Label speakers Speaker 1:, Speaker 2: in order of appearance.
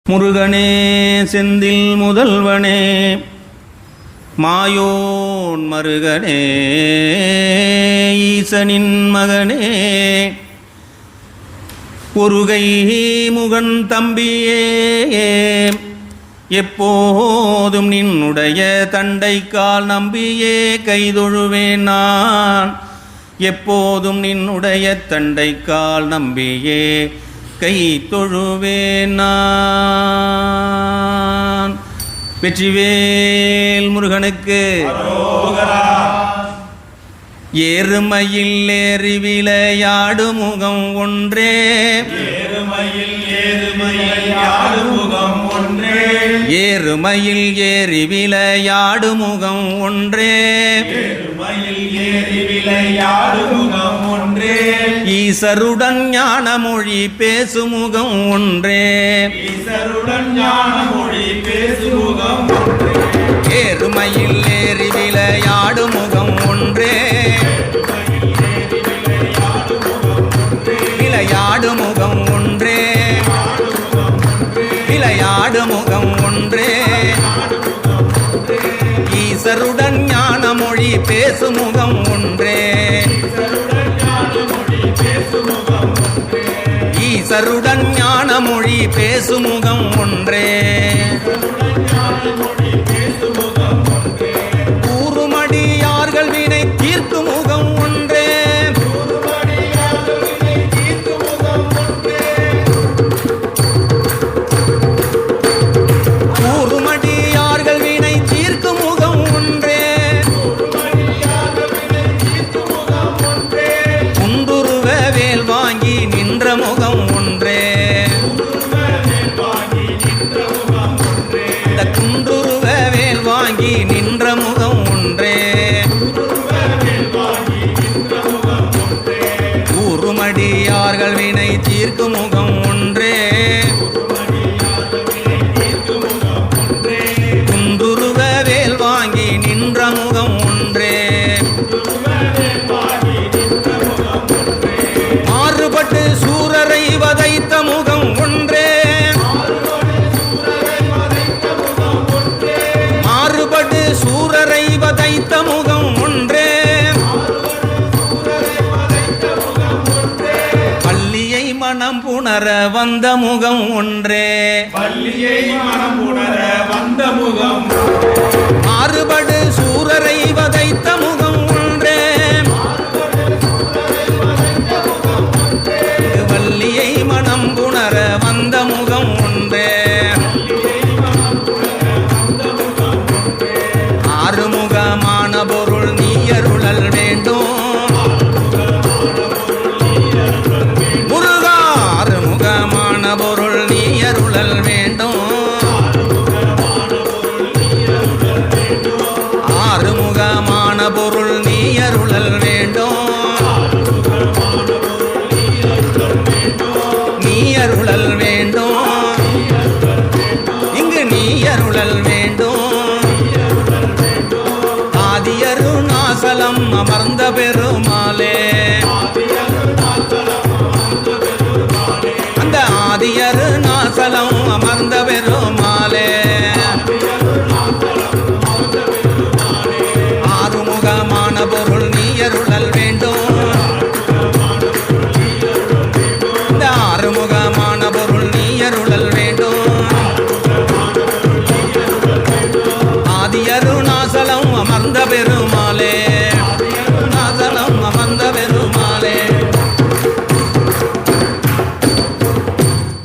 Speaker 1: முருகனே செந்தில் முதல்வனே மாயோன் மருகனே ஈசனின் மகனே ஒருகை முகன் தம்பியே எப்போதும் நின்னுடைய தண்டைக்கால் நம்பியே கைதொழுவேன் நான். எப்போதும் நின்னுடைய தண்டைக்கால் நம்பியே கை தொழுவேன் நான். வெற்றிவேல் முருகனுக்கு ஏறுமையில் ஏறி விளையாடு முகம் ஒன்றே ஏறுமையில் ஏறி விளையாடு முகம் ஒன்றே ஈசருடன் ஞான மொழி பேசுமுகம் ஒன்றே ஏறுமையில் ஏறி விளையாடு முகம் ஒன்றே விளையாடு முகம் ஒன்றே விளையாடு முகம் ஒன்றே ஈசருடன் ஞான மொழி பேசுமுகம் ஒன்றே ஈசருடன் ஞான மொழி பேசுமுகம் ஒன்றே கூறுமடியார்கள் வினை தீர்க்கும் முகம் ஒன்றே கூறுமடியார்கள் வினை தீர்க்கும் முகம் ஒன்றே குண்டுருவ வேல் வாங்கி நின்ற முகம் ஒன்றே இந்த குண்டுருவ வேல் வாங்கி நின்ற முகம் ஒன்றே கூறுமடியார்கள் வினை தீர்க்கும் முகம் ஒன்றே குண்டுருவ வேல் வாங்கி நின்ற முகம் ஒன்றே மாறுபட்டு சூரரை வதைத்த முகம் ஒன்றே மாறுபட்டு சூரரை வதைத்த முகம் ஒன்றே பள்ளியை மனம் புணர வந்த முகம் ஒன்றே மாறுபடு சூரரை வதைத்த முகம் ஒன்றே வள்ளியை மனம் புணர வந்த முகம் ஒன்றே ஆறுமுகமான பொருள் நீ அருளல் வேண்டும் முருகா ஆறுமுகமான பொருள் நீ அருளல் வேண்டும் ஆறுமுகமான பொருள் நீ அருளல் வேண்டும் நீ அருளல் வேண்டும் இங்கு நீ அருளல் வேண்டும் ஆதியருணாசலம் அமர்ந்த பெருமாளே அந்த ஆதியருணாசலம் அமர்ந்த